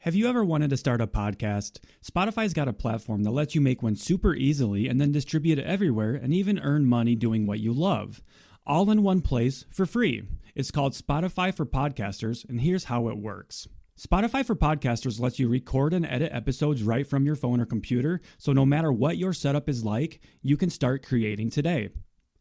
Have you ever wanted to start a podcast? Spotify's got a platform that lets you make one super easily and then distribute it everywhere and even earn money doing what you love. All in one place for free. It's called Spotify for Podcasters, and here's how it works. Spotify for Podcasters lets you record and edit episodes right from your phone or computer, so no matter what your setup is like, you can start creating today.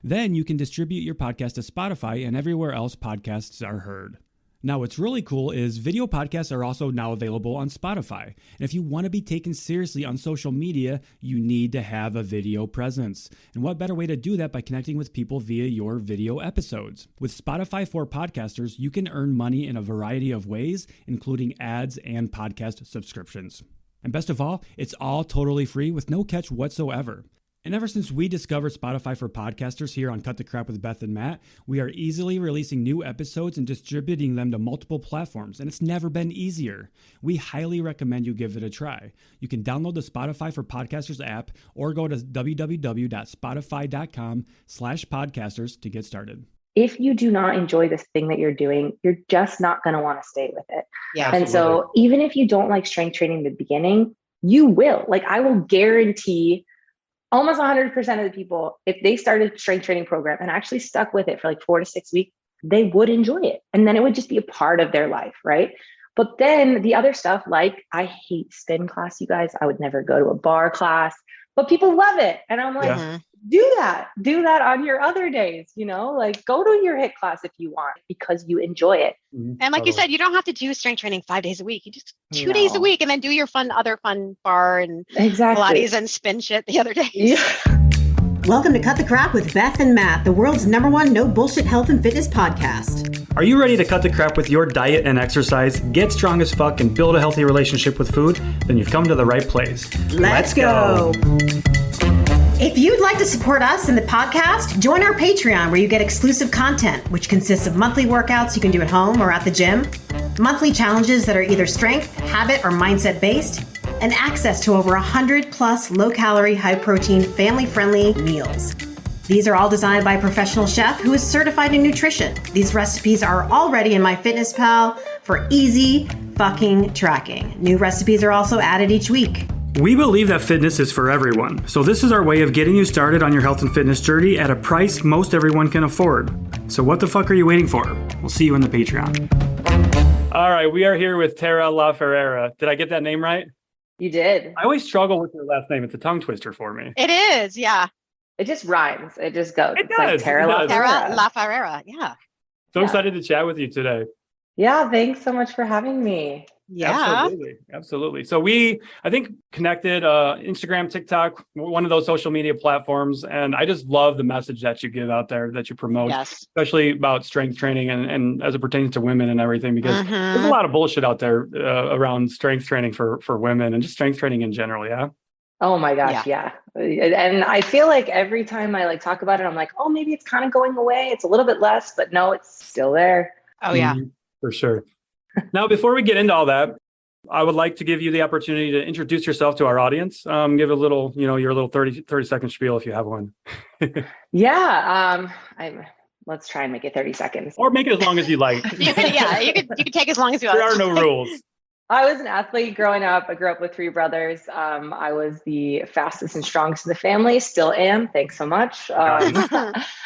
Then you can distribute your podcast to Spotify and everywhere else podcasts are heard. Now, what's really cool is video podcasts are also now available on Spotify. And if you want to be taken seriously on social media, you need to have a video presence. And what better way to do that by connecting with people via your video episodes? With Spotify for Podcasters, you can earn money in a variety of ways, including ads and podcast subscriptions. And best of all, it's all totally free with no catch whatsoever. And ever since we discovered Spotify for Podcasters here on Cut the Crap with Beth and Matt, we are easily releasing new episodes and distributing them to multiple platforms, and it's never been easier. We highly recommend you give it a try. You can download the Spotify for Podcasters app or go to www.spotify.com/podcasters to get started. If you do not enjoy this thing that you're doing, you're just not going to want to stay with it. Yeah, and absolutely. so even if you don't like strength training in the beginning, you will. Like, I will guarantee almost 100% of the people, if they started a strength training program and actually stuck with it for like 4 to 6 weeks, they would enjoy it. And then it would just be a part of their life, right? But then the other stuff, like, I hate spin class, you guys. I would never go to a bar class, but people love it. And I'm like, do that on your other days, like, go to your HIIT class if you want, because you enjoy it. And like you said, you don't have to do strength training 5 days a week. You just 2 days a week, and then do your other fun bar and Pilates and spin shit the other day. Yeah. Welcome to Cut the Crap with Beth and Matt, the world's #1 no bullshit health and fitness podcast. Are you ready to cut the crap with your diet and exercise, get strong as fuck, and build a healthy relationship with food? Then you've come to the right place. Let's go. If you'd like to support us in the podcast, join our Patreon, where you get exclusive content, which consists of monthly workouts you can do at home or at the gym, monthly challenges that are either strength, habit, or mindset based, and access to over 100 plus low-calorie, high-protein, family-friendly meals. These are all designed by a professional chef who is certified in nutrition. These recipes are already in MyFitnessPal for easy fucking tracking. New recipes are also added each week. We believe that fitness is for everyone, so this is our way of getting you started on your health and fitness journey at a price most everyone can afford. So what the fuck are you waiting for? We'll see you in the Patreon. All right, we are here with Tara Laferrara. Did I get that name right? You did. I always struggle with your last name. It's a tongue twister for me. It is, yeah. It just rhymes. It just goes. It It's does. like Tara Laferrara. Tara Laferrara, yeah. So excited to chat with you today. Yeah, thanks so much for having me. Yeah. Absolutely. So we, I think, connected Instagram, TikTok, one of those social media platforms. And I just love the message that you give out there, that you promote, especially about strength training and as it pertains to women and everything, because there's a lot of bullshit out there around strength training for women and just strength training in general. Yeah. Oh my gosh. Yeah. And I feel like every time I talk about it, I'm like, oh, maybe it's kind of going away. It's a little bit less, but no, it's still there. Oh yeah. For sure. Now, before we get into all that, I would like to give you the opportunity to introduce yourself to our audience. Give a little, your little 30-second spiel if you have one. Let's try and make it 30 seconds. Or make it as long as you like. You could take as long as you want. There are no rules. I was an athlete growing up. I grew up with 3 brothers. I was the fastest and strongest in the family. Still am. Thanks so much.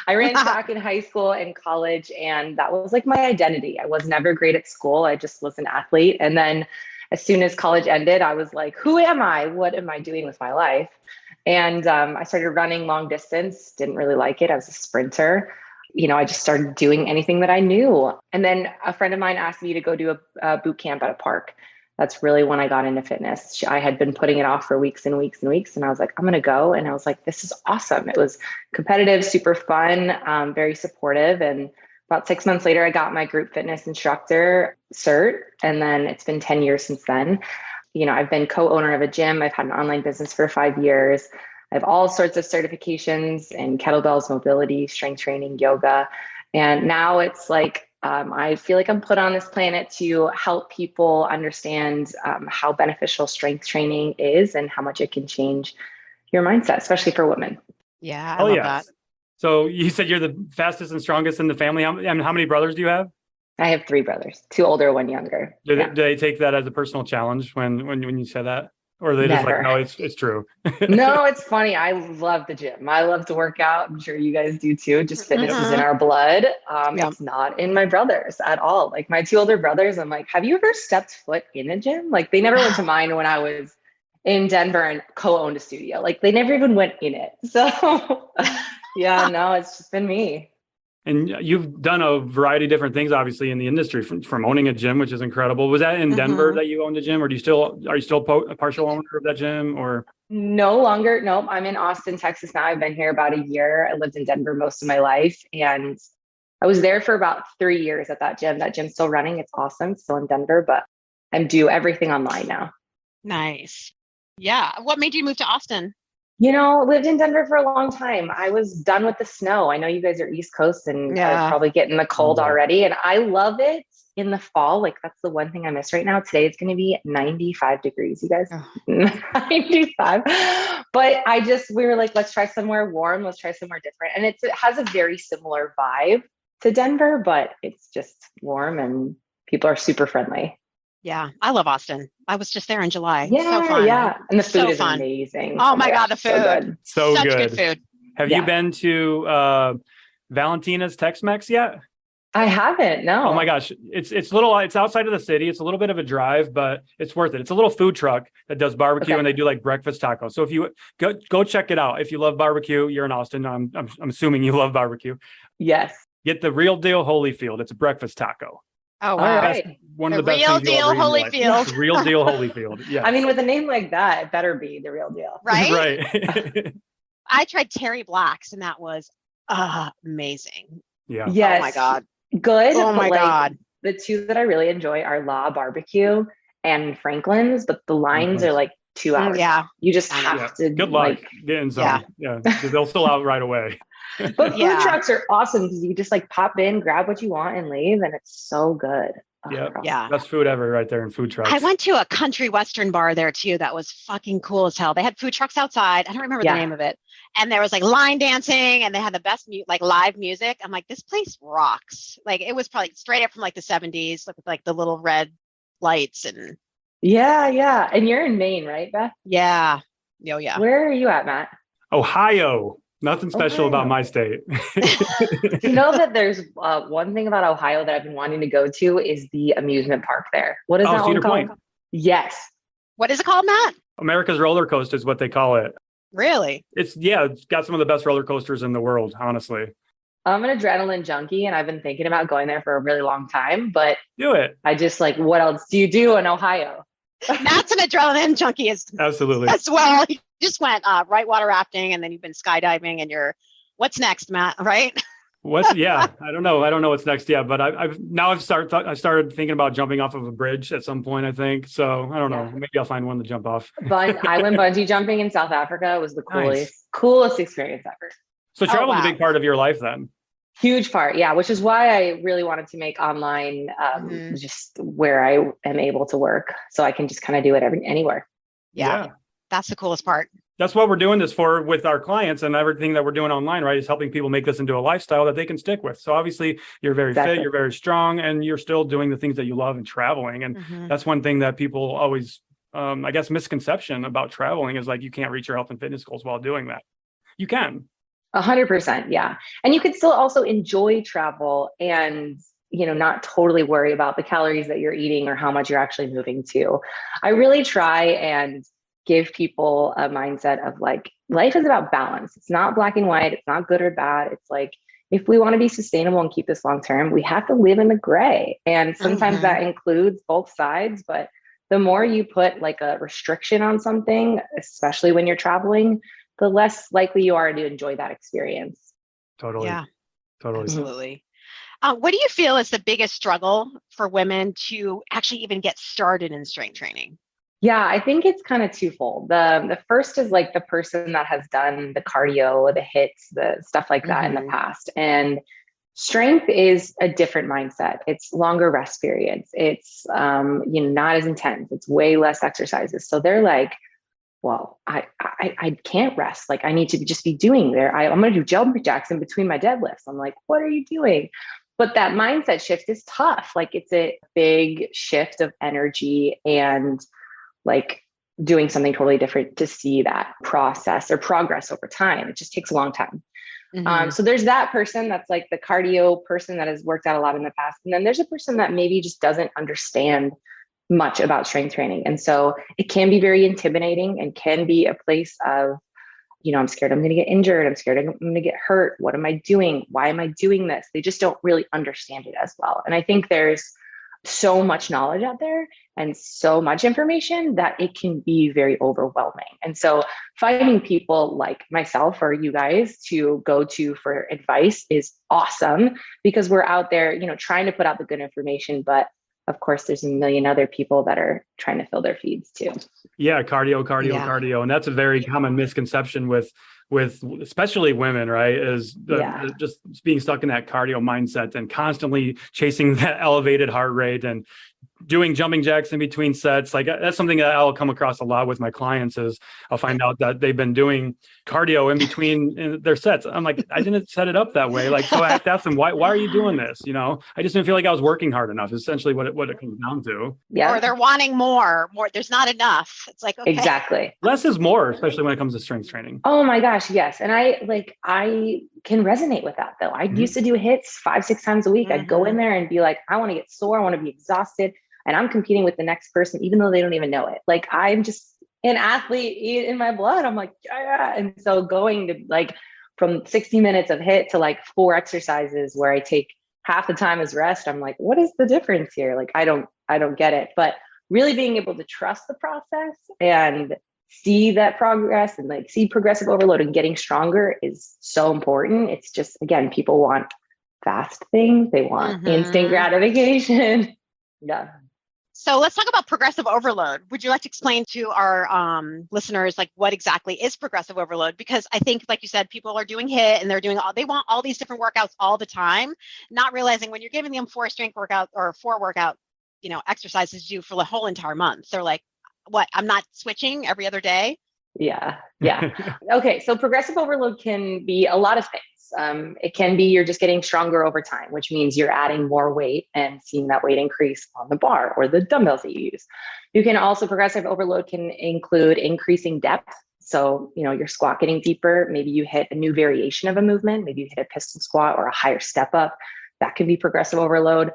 I ran track in high school and college, and that was like my identity. I was never great at school. I just was an athlete. And then as soon as college ended, I was like, who am I? What am I doing with my life? And I started running long distance. Didn't really like it. I was a sprinter. I just started doing anything that I knew. And then a friend of mine asked me to go do a boot camp at a park. That's really when I got into fitness. I had been putting it off for weeks and weeks and weeks. And I was like, I'm going to go. And I was like, this is awesome. It was competitive, super fun, very supportive. And about 6 months later, I got my group fitness instructor cert. And then it's been 10 years since then. I've been co-owner of a gym. I've had an online business for 5 years. I have all sorts of certifications in kettlebells, mobility, strength training, yoga. And now it's like, I feel like I'm put on this planet to help people understand how beneficial strength training is and how much it can change your mindset, especially for women. Yeah, I love that. So you said you're the fastest and strongest in the family. How many brothers do you have? I have 3 brothers, 2 older, 1 younger. Do they take that as a personal challenge when you say that? Or are they just like, no, it's true? No, it's funny. I love the gym. I love to work out. I'm sure you guys do too. Just fitness is in our blood. It's not in my brothers at all. Like my 2 older brothers, I'm like, have you ever stepped foot in a gym? Like they never went to mine when I was in Denver and co-owned a studio. Like they never even went in it. So yeah, no, it's just been me. And you've done a variety of different things, obviously, in the industry, from owning a gym, which is incredible. Was that in Denver that you owned a gym, or are you still a partial owner of that gym, or? No longer. Nope. I'm in Austin, Texas now. I've been here about a year. I lived in Denver most of my life, and I was there for about 3 years at that gym. That gym's still running. It's awesome. It's still in Denver, but I'm do everything online now. Nice. Yeah. What made you move to Austin? Lived in Denver for a long time. I was done with the snow. I know you guys are East Coast and are probably getting the cold already. And I love it in the fall. Like that's the one thing I miss right now. Today it's going to be 95 degrees, you guys. 95. But we were like, let's try somewhere warm. Let's try somewhere different. And it has a very similar vibe to Denver, but it's just warm and people are super friendly. Yeah, I love Austin. I was just there in July. Yeah, so fun. Yeah. And the food is amazing. Oh my God, the food. So good. Such good food. Have you been to Valentina's Tex-Mex yet? I haven't, no. Oh my gosh. It's outside of the city. It's a little bit of a drive, but it's worth it. It's a little food truck that does barbecue and they do like breakfast tacos. So if you go check it out. If you love barbecue, you're in Austin. I'm assuming you love barbecue. Yes. Get the Real Deal Holyfield. It's a breakfast taco. Oh, wow. Right. One of the best Real things you'll Deal ever eat in your life. Holyfield. Real Deal Holyfield. Yeah. I mean, with a name like that, it better be the real deal. Right? Right. I tried Terry Black's and that was amazing. Yeah. Yes. Oh my God. Good. Oh my God. The 2 that I really enjoy are La Barbecue and Franklin's, but the lines are like 2 hours. Yeah. You just have to. Good luck getting some. Yeah. Because they'll still out right away. But food trucks are awesome because you just like pop in, grab what you want and leave. And it's so good. Yeah. Best food ever right there in food trucks. I went to a country western bar there too. That was fucking cool as hell. They had food trucks outside. I don't remember the name of it. And there was like line dancing and they had the best live music. I'm like, this place rocks. Like it was probably straight up from like the 70s, with like the little red lights and. Yeah. And you're in Maine, right, Beth? Yeah. Oh, yeah. Where are you at, Matt? Ohio. Nothing special about my state. You know that there's one thing about Ohio that I've been wanting to go to is the amusement park there. What is that Cedar one called? Point. Yes. What is it called, Matt? America's roller coaster is what they call it. Really? It's got some of the best roller coasters in the world, honestly. I'm an adrenaline junkie and I've been thinking about going there for a really long time, but do it. I just what else do you do in Ohio? Matt's an adrenaline junkie absolutely as well. He just went whitewater rafting and then you've been skydiving and what's next, Matt? Right? I don't know what's next yet, but I started thinking about jumping off of a bridge at some point, I think. So I don't know, maybe I'll find one to jump off. I went bungee jumping in South Africa. It was the coolest experience ever. So travel's a big part of your life then. Huge part. Yeah. Which is why I really wanted to make online just where I am able to work. So I can just kind of do it anywhere. Yeah. That's the coolest part. That's what we're doing this for with our clients, and everything that we're doing online, right, is helping people make this into a lifestyle that they can stick with. So obviously you're very fit, you're very strong, and you're still doing the things that you love and traveling. And that's one thing that people always, I guess, misconception about traveling is like, you can't reach your health and fitness goals while doing that. You can. 100%. Yeah. And you could still also enjoy travel and, not totally worry about the calories that you're eating or how much you're actually moving to. I really try and give people a mindset of like, life is about balance. It's not black and white. It's not good or bad. It's like, if we want to be sustainable and keep this long term, we have to live in the gray. And sometimes that includes both sides. But the more you put like a restriction on something, especially when you're traveling, the less likely you are to enjoy that experience. Totally. Yeah. Totally. Absolutely. What do you feel is the biggest struggle for women to actually even get started in strength training? Yeah, I think it's kind of twofold. The first is like the person that has done the cardio, the hits, the stuff like that in the past. And strength is a different mindset. It's longer rest periods. It's not as intense. It's way less exercises. So they're like, well, I can't rest. Like I need to just be doing there. I'm going to do jumping jacks in between my deadlifts. I'm like, what are you doing? But that mindset shift is tough. Like it's a big shift of energy and like doing something totally different to see that process or progress over time. It just takes a long time. So there's that person that's like the cardio person that has worked out a lot in the past. And then there's a person that maybe just doesn't understand much about strength training. And so it can be very intimidating and can be a place of, I'm scared I'm going to get injured. I'm scared I'm going to get hurt. What am I doing? Why am I doing this? They just don't really understand it as well. And I think there's so much knowledge out there and so much information that it can be very overwhelming. And so finding people like myself or you guys to go to for advice is awesome, because we're out there, trying to put out the good information, but of course there's a million other people that are trying to fill their feeds too. Yeah. Cardio. And that's a very common misconception with especially women, right? Is just being stuck in that cardio mindset and constantly chasing that elevated heart rate and doing jumping jacks in between sets. Like that's something that I'll come across a lot with my clients is I'll find out that they've been doing cardio in between their sets. I'm like, I didn't set it up that way. Like, so I have to ask them, why are you doing this? I just didn't feel like I was working hard enough. Essentially what it comes down to. Yeah. Or they're wanting more, there's not enough. It's like, okay. Exactly. Less is more, especially when it comes to strength training. Oh my gosh. Yes. And I can resonate with that though. I used to do hits 5-6 times a week. I'd go in there and be like, I want to get sore. I want to be exhausted. And I'm competing with the next person, even though they don't even know it. Like I'm just an athlete in my blood. I'm like, yeah. And so going to like from 60 minutes of hit to like 4 exercises where I take half the time as rest. I'm like, what is the difference here? Like, I don't get it. But really being able to trust the process and see that progress and like see progressive overload and getting stronger is so important. It's just, again, people want fast things. They want instant gratification. Yeah. So let's talk about progressive overload. Would you like to explain to our listeners, like what exactly is progressive overload? Because I think, like you said, people are doing HIIT and they want all these different workouts all the time, not realizing when you're giving them 4 strength workout or 4 workout, exercises to do for the whole entire month. They're like, what? I'm not switching every other day? Yeah. Okay. So progressive overload can be a lot of things. It can be you're just getting stronger over time, which means you're adding more weight and seeing that weight increase on the bar or the dumbbells that you use. You can also, progressive overload can include increasing depth. So, your squat getting deeper. Maybe you hit a new variation of a movement. Maybe you hit a pistol squat or a higher step up. That can be progressive overload.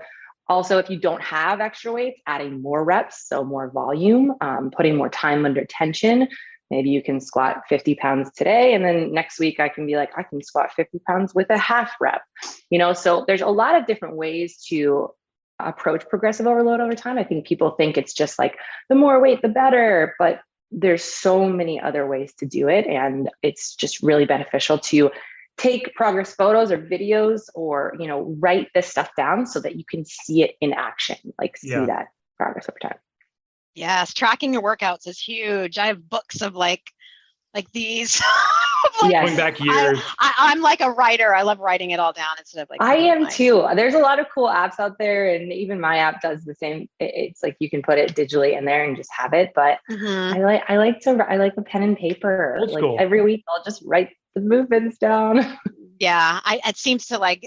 Also, if you don't have extra weights, adding more reps, so more volume, putting more time under tension. Maybe you can squat 50 pounds today, and then next week I can be like, I can squat 50 pounds with a half rep. So there's a lot of different ways to approach progressive overload over time. I think people think it's just like the more weight, the better, but there's so many other ways to do it. And it's just really beneficial to take progress photos or videos or, write this stuff down so that you can see it in action, like see that progress over time. Yes, tracking your workouts is huge. I have books of like these. Going back years. I'm like a writer. I love writing it all down instead of like. I am too. There's a lot of cool apps out there, and even my app does the same. It's like you can put it digitally in there and just have it. But I like the pen and paper. Old school. Like every week, I'll just write the movements down. Yeah, it seems to I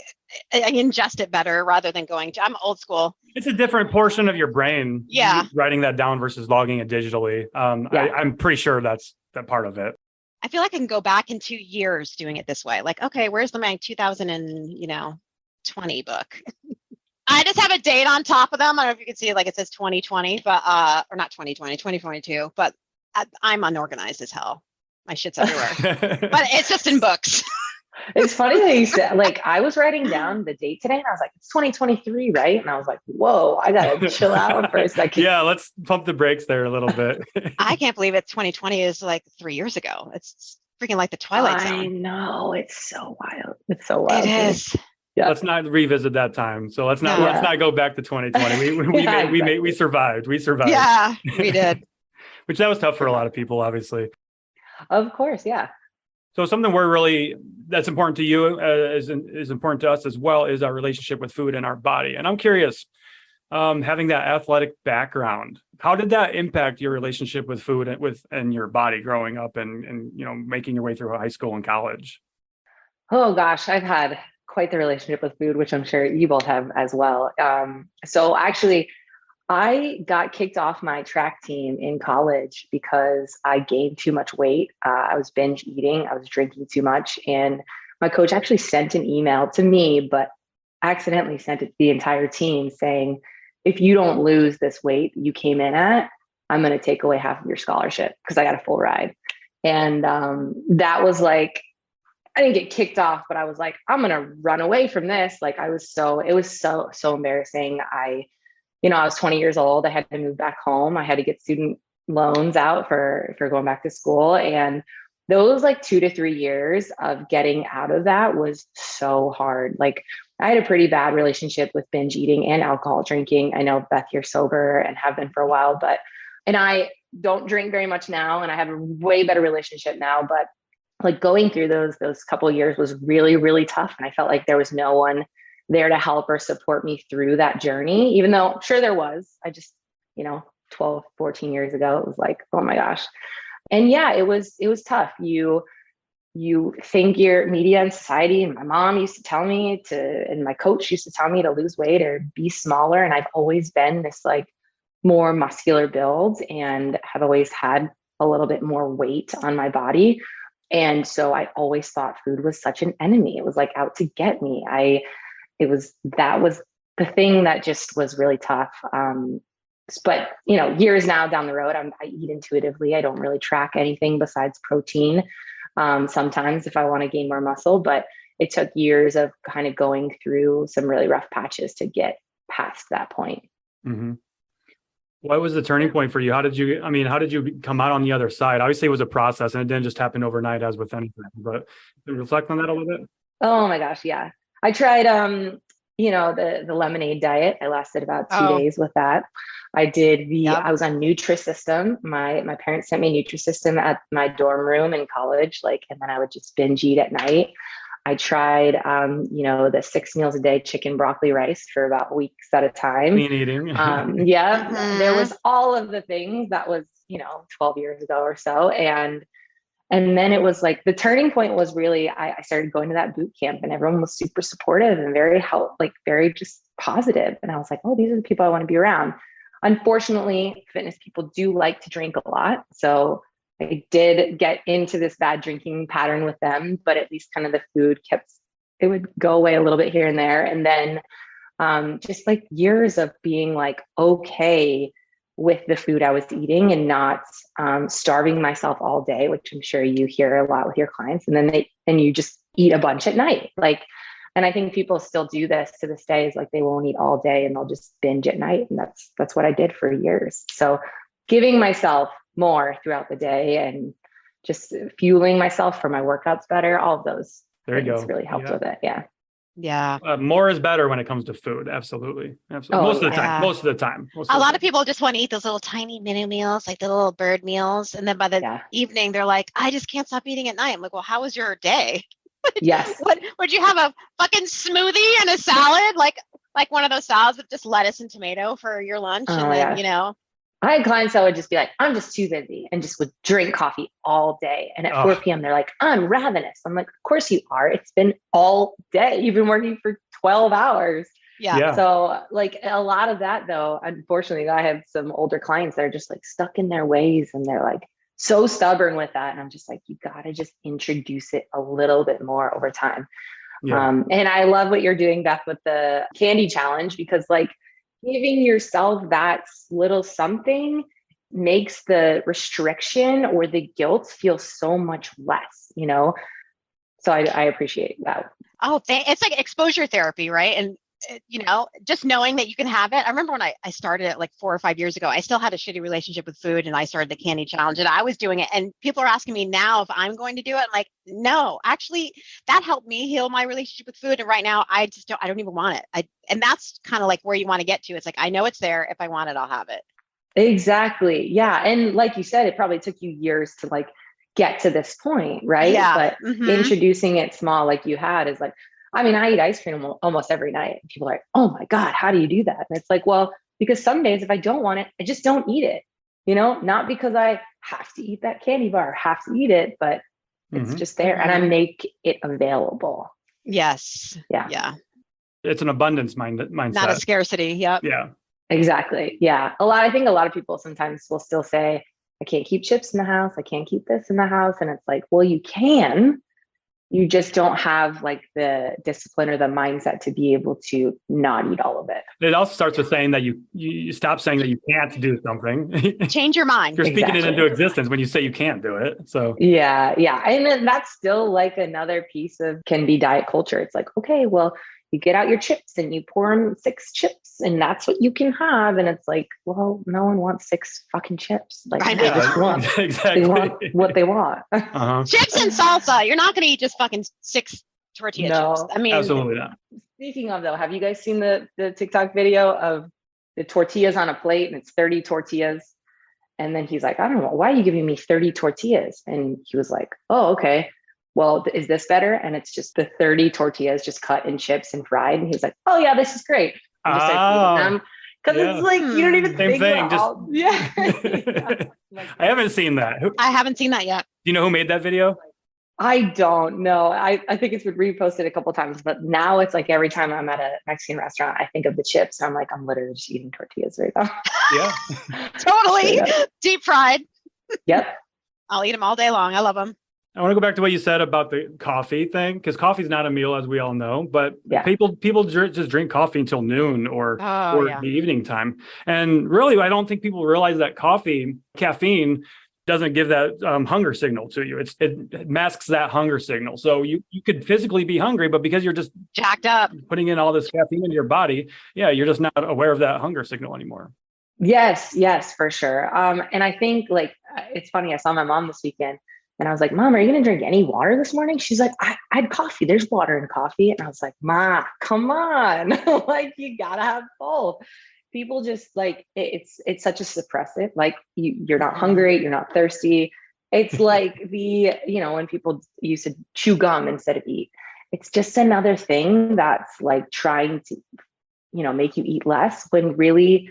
ingest it better rather than I'm old school. It's a different portion of your brain. Yeah. Writing that down versus logging it digitally. I'm pretty sure that's that part of it. I feel like I can go back in 2 years doing it this way. Like, okay, where's my 2020 book? I just have a date on top of them. I don't know if you can see it, like it says 2020, but or not 2020, 2022, but I'm unorganized as hell. My shit's everywhere. But it's just in books. It's funny that you said, like, I was writing down the date today and I was like, it's 2023, right? And I was like, whoa, I gotta chill out for a second. Yeah, let's pump the brakes there a little bit. I can't believe it. 2020 is like 3 years ago. It's freaking like the Twilight Zone. I know, it's so wild. It's so wild. It is. Yeah. Let's not revisit that time. So let's not go back to 2020. We survived. Yeah, we did. Which that was tough for a lot of people, obviously. Of course, yeah. So something that's important to you is important to us as well is our relationship with food and our body. And I'm curious, having that athletic background, how did that impact your relationship with food and your body growing up and making your way through high school and college? Oh gosh, I've had quite the relationship with food, which I'm sure you both have as well. So actually, I got kicked off my track team in college because I gained too much weight. I was binge eating, I was drinking too much. And my coach actually sent an email to me, but accidentally sent it to the entire team saying, if you don't lose this weight you came in at, I'm going to take away half of your scholarship because I got a full ride. And that was like, I didn't get kicked off, but I was like, I'm going to run away from this. Like it was so embarrassing. I was 20 years old. I had to move back home. I had to get student loans out for going back to school. And those like 2 to 3 years of getting out of that was so hard. Like I had a pretty bad relationship with binge eating and alcohol drinking. I know, Beth, you're sober and have been for a while, and I don't drink very much now, and I have a way better relationship now, but like going through those couple of years was really, really tough. And I felt like there was no one there to help or support me through that journey, even though sure there was. I just, 12, 14 years ago, it was like, oh my gosh. And yeah, it was tough. You think your media and society, and my mom used to tell me and my coach used to tell me to lose weight or be smaller. And I've always been this like more muscular build and have always had a little bit more weight on my body. And so I always thought food was such an enemy. It was like out to get me. That was the thing that just was really tough. But years now down the road, I eat intuitively. I don't really track anything besides protein. Sometimes if I want to gain more muscle, but it took years of kind of going through some really rough patches to get past that point. Mm-hmm. What was the turning point for you? How did you come out on the other side? Obviously it was a process and it didn't just happen overnight as with anything, but reflect on that a little bit. Oh my gosh. Yeah. I tried, the lemonade diet. I lasted about 2 days with that. I did I was on Nutrisystem. My parents sent me Nutrisystem at my dorm room in college, and then I would just binge eat at night. I tried, the 6 meals a day, chicken, broccoli, rice for about weeks at a time. Clean eating. There was all of the things that was, 12 years ago or so. And then it was like the turning point was really, I started going to that boot camp and everyone was super supportive and very just positive. And I was like, oh, these are the people I want to be around. Unfortunately, fitness people do like to drink a lot. So I did get into this bad drinking pattern with them, but at least kind of the food it would go away a little bit here and there. And then just like years of being like, okay with the food I was eating and not starving myself all day, which I'm sure you hear a lot with your clients. And then you just eat a bunch at night. And I think people still do this to this day, is like they won't eat all day and they'll just binge at night. And that's what I did for years. So giving myself more throughout the day and just fueling myself for my workouts better, all of those things really helped with it. Yeah. Yeah. More is better when it comes to food. Absolutely. Most of the time. A lot of people just want to eat those little tiny mini meals, like the little bird meals. And then by the evening, they're like, I just can't stop eating at night. I'm like, well, how was your day? Yes. Would you have a fucking smoothie and a salad? Like one of those salads with just lettuce and tomato for your lunch. Oh, and then, I had clients that would just be like, I'm just too busy, and just would drink coffee all day. And at 4 p.m., they're like, I'm ravenous. I'm like, of course you are. It's been all day. You've been working for 12 hours. Yeah. So like a lot of that though, unfortunately, I have some older clients that are just like stuck in their ways and they're like so stubborn with that. And I'm just like, you got to just introduce it a little bit more over time. Yeah. And I love what you're doing, Beth, with the candy challenge, because like giving yourself that little something makes the restriction or the guilt feel so much less, So I appreciate that. Oh, it's like exposure therapy, right? And just knowing that you can have it. I remember when I started it like 4 or 5 years ago, I still had a shitty relationship with food and I started the candy challenge and I was doing it. And people are asking me now if I'm going to do it. I'm like, no, actually that helped me heal my relationship with food. And right now I don't even want it. And that's kind of like where you want to get to. It's like, I know it's there. If I want it, I'll have it. Exactly. Yeah. And like you said, it probably took you years to like get to this point. Right. Yeah. But introducing it small, like you had, is like, I eat ice cream almost every night. People are like, oh my God, how do you do that? And it's like, well, because some days if I don't want it, I just don't eat it, not because I have to eat that candy bar, have to eat it, but it's just there and I make it available. Yes. Yeah. Yeah. It's an abundance mindset. Not a scarcity. Yep. Yeah. Exactly. Yeah. I think a lot of people sometimes will still say, I can't keep chips in the house. I can't keep this in the house. And it's like, well, you can. You just don't have like the discipline or the mindset to be able to not eat all of it. It also starts with saying that you stop saying that you can't do something. Change your mind. You're speaking it into existence when you say you can't do it. So yeah. And then that's still like another piece of can be diet culture. It's like, okay, well, you get out your chips and you pour in 6 chips and that's what you can have. And it's like, well, no one wants 6 fucking chips. Like I they know. just want, exactly. they want what they want. Chips and salsa. You're not going to eat just fucking 6 tortilla chips. I mean, absolutely not. Speaking of though, have you guys seen the TikTok video of the tortillas on a plate and it's 30 tortillas? And then he's like, I don't know, why are you giving me 30 tortillas? And he was like, oh, okay. Well, is this better? And it's just the 30 tortillas just cut in chips and fried. And he's like, oh yeah, this is great. I'm just them. Because it's like, you don't even Same think thing. about yeah. I haven't seen that. I haven't seen that yet. Do you know who made that video? I don't know. I think it's been reposted a couple of times, but now it's like every time I'm at a Mexican restaurant, I think of the chips. I'm like, I'm literally just eating tortillas right now. Yeah. Totally. Deep fried. Yep. I'll eat them all day long. I love them. I want to go back to what you said about the coffee thing, because coffee is not a meal, as we all know. But people just drink coffee until noon or the evening time. And really, I don't think people realize that caffeine, doesn't give that hunger signal to you. It masks that hunger signal. So you could physically be hungry, but because you're just jacked up, putting in all this caffeine into your body, you're just not aware of that hunger signal anymore. Yes, for sure. And I think like it's funny. I saw my mom this weekend. And I was like, Mom, are you going to drink any water this morning? She's like, I had coffee. There's water in coffee. And I was like, Ma, come on. Like, you got to have both. People just like, it's such a suppressive, like you're not hungry, you're not thirsty. It's like when people used to chew gum instead of eat. It's just another thing that's like trying to, make you eat less when really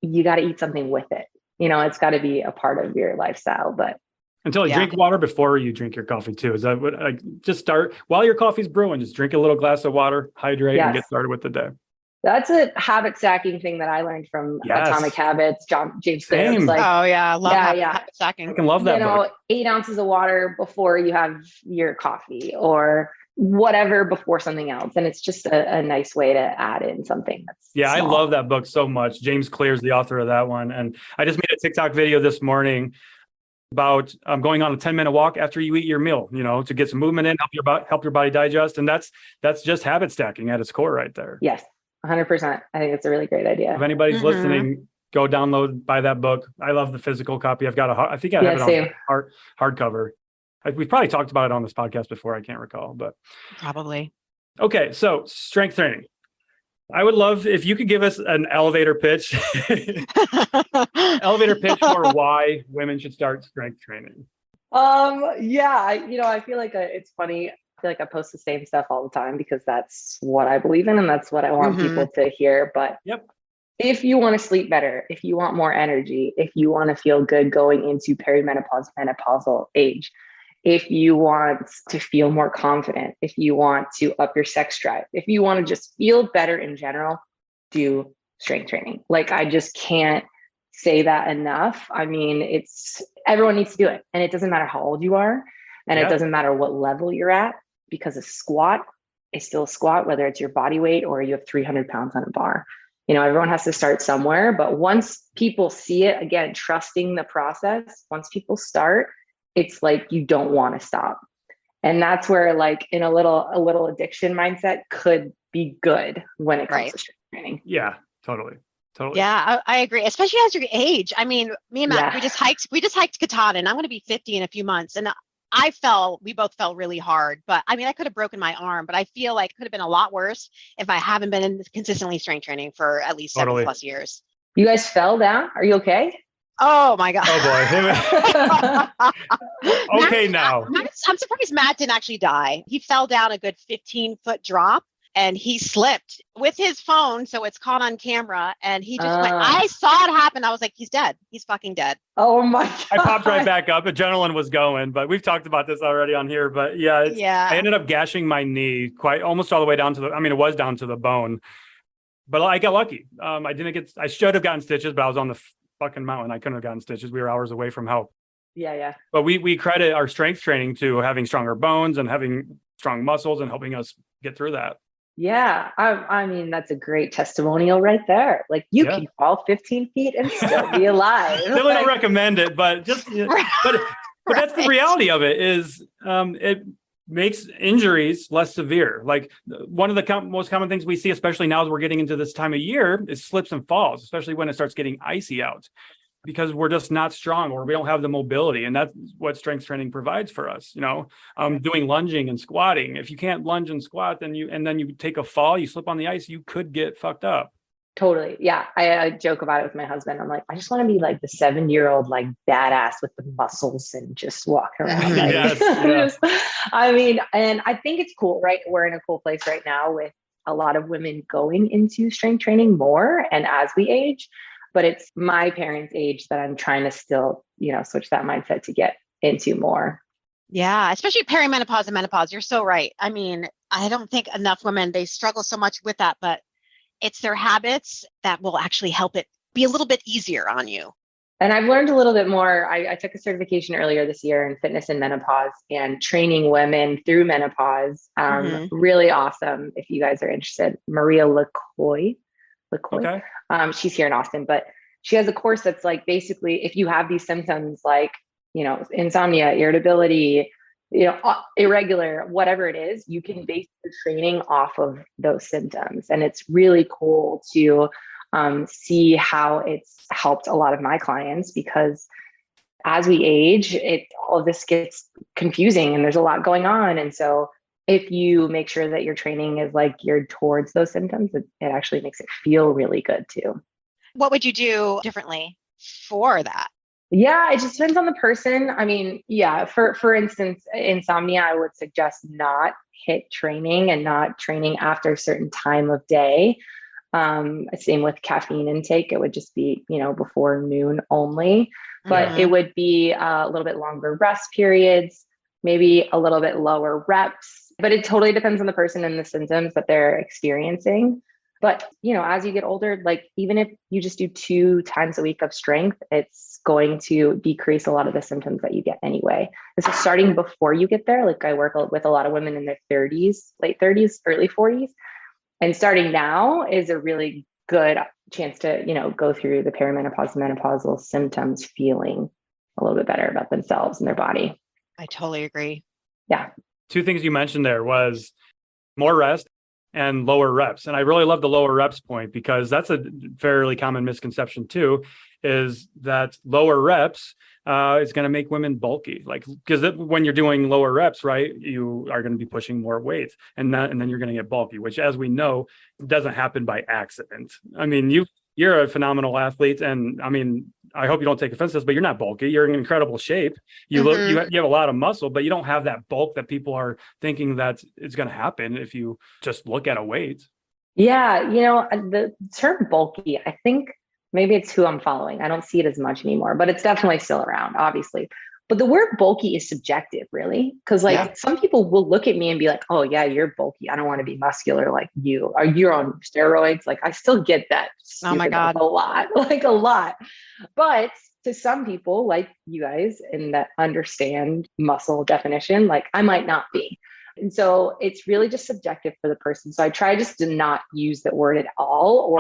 you got to eat something with it. It's got to be a part of your lifestyle, but until you drink water before you drink your coffee too. Is that what just start while your coffee's brewing, just drink a little glass of water, hydrate and get started with the day. That's a habit stacking thing that I learned from Atomic Habits, James Clear. Like, oh yeah, love habit stacking. I can love that. 8 ounces of water before you have your coffee or whatever before something else. And it's just a nice way to add in something that's small. I love that book so much. James Clear is the author of that one. And I just made a TikTok video this morning about going on a 10-minute walk after you eat your meal, to get some movement in, help your body digest. And that's just habit stacking at its core right there. Yes, 100%. I think it's a really great idea. If anybody's listening, go buy that book. I love the physical copy. I've got I think I have it on hardcover. We've probably talked about it on this podcast before. I can't recall, but probably. Okay. So strength training. I would love if you could give us an elevator pitch for why women should start strength training. I feel like it's funny. I feel like I post the same stuff all the time because that's what I believe in and that's what I want people to hear. But if you want to sleep better, if you want more energy, if you want to feel good going into perimenopause, menopausal age, if you want to feel more confident, if you want to up your sex drive, if you want to just feel better in general, do strength training. Like, I just can't say that enough. I mean, everyone needs to do it. And it doesn't matter how old you are. And it doesn't matter what level you're at, because a squat is still a squat, whether it's your body weight or you have 300 pounds on a bar. Everyone has to start somewhere. But once people see it, again, trusting the process, once people start, it's like you don't want to stop. And that's where like in a little addiction mindset could be good when it comes to strength training. Yeah, totally. Yeah, I agree. Especially as you age. I mean, me and Matt, we just hiked Katahdin. I'm going to be 50 in a few months. And we both fell really hard, but I mean, I could have broken my arm, but I feel like it could have been a lot worse if I haven't been consistently strength training for at least 7+ years. You guys fell down? Are you okay? Oh my God. Oh boy. Okay, now. I'm surprised Matt didn't actually die. He fell down a good 15-foot drop. and he slipped with his phone. So it's caught on camera. And he just went, I saw it happen. I was like, he's dead. He's fucking dead. Oh my God. I popped right back up. Adrenaline was going, but we've talked about this already on here. But I ended up gashing my knee quite almost all the way down to it was down to the bone. But I got lucky. I should have gotten stitches, but I was on the fucking mountain. I couldn't have gotten stitches. We were hours away from help. Yeah. But we credit our strength training to having stronger bones and having strong muscles and helping us get through that. Yeah. I mean, that's a great testimonial right there. Like you can fall 15 feet and still be alive. Still don't recommend it, but but that's the reality of it is it makes injuries less severe. Like one of the most common things we see, especially now as we're getting into this time of year, is slips and falls, especially when it starts getting icy out. Because we're just not strong or we don't have the mobility. And that's what strength training provides for us, doing lunging and squatting. If you can't lunge and squat, then you take a fall, you slip on the ice, you could get fucked up. Totally. Yeah. I joke about it with my husband. I'm like, I just want to be like the 7-year-old, like badass with the muscles and just walk around. I mean, and I think it's cool, right? We're in a cool place right now with a lot of women going into strength training more. And as we age, but it's my parents' age that I'm trying to still, switch that mindset to get into more. Yeah, especially perimenopause and menopause. You're so right. I mean, I don't think enough women, they struggle so much with that, but it's their habits that will actually help it be a little bit easier on you. And I've learned a little bit more. I took a certification earlier this year in fitness and menopause and training women through menopause. Really awesome. If you guys are interested, Maria LaCoy. Okay. She's here in Austin, but she has a course that's like, basically, if you have these symptoms like, insomnia, irritability, irregular, whatever it is, you can base your training off of those symptoms. And it's really cool to see how it's helped a lot of my clients, because as we age, all of this gets confusing and there's a lot going on. And so if you make sure that your training is like geared towards those symptoms, it actually makes it feel really good too. What would you do differently for that? Yeah, it just depends on the person. I mean, for instance, insomnia, I would suggest not HIIT training and not training after a certain time of day. Same with caffeine intake. It would just be, before noon only, but it would be a little bit longer rest periods, maybe a little bit lower reps. But it totally depends on the person and the symptoms that they're experiencing. But, as you get older, like even if you just do 2 times a week of strength, it's going to decrease a lot of the symptoms that you get anyway. This is starting before you get there. Like I work with a lot of women in their 30s, late 30s, early 40s. And starting now is a really good chance to, go through the perimenopause, menopausal symptoms, feeling a little bit better about themselves and their body. I totally agree. Yeah. 2 things you mentioned there was more rest and lower reps. And I really love the lower reps point, because that's a fairly common misconception too, is that lower reps is going to make women bulky. Like, because when you're doing lower reps, right, you are going to be pushing more weight and then you're going to get bulky, which, as we know, doesn't happen by accident. I mean, you're a phenomenal athlete. And I mean, I hope you don't take offense to this, but you're not bulky. You're in incredible shape. You you have a lot of muscle, but you don't have that bulk that people are thinking that it's going to happen if you just look at a weight. Yeah. The term bulky, I think maybe it's who I'm following. I don't see it as much anymore, but it's definitely still around, obviously. But the word bulky is subjective, really. Because some people will look at me and be like, oh yeah, you're bulky. I don't want to be muscular like you. Are you on steroids? Like I still get that. Oh my God. A lot. But to some people like you guys and that understand muscle definition, like I might not be. And so it's really just subjective for the person. So I try just to not use the word at all or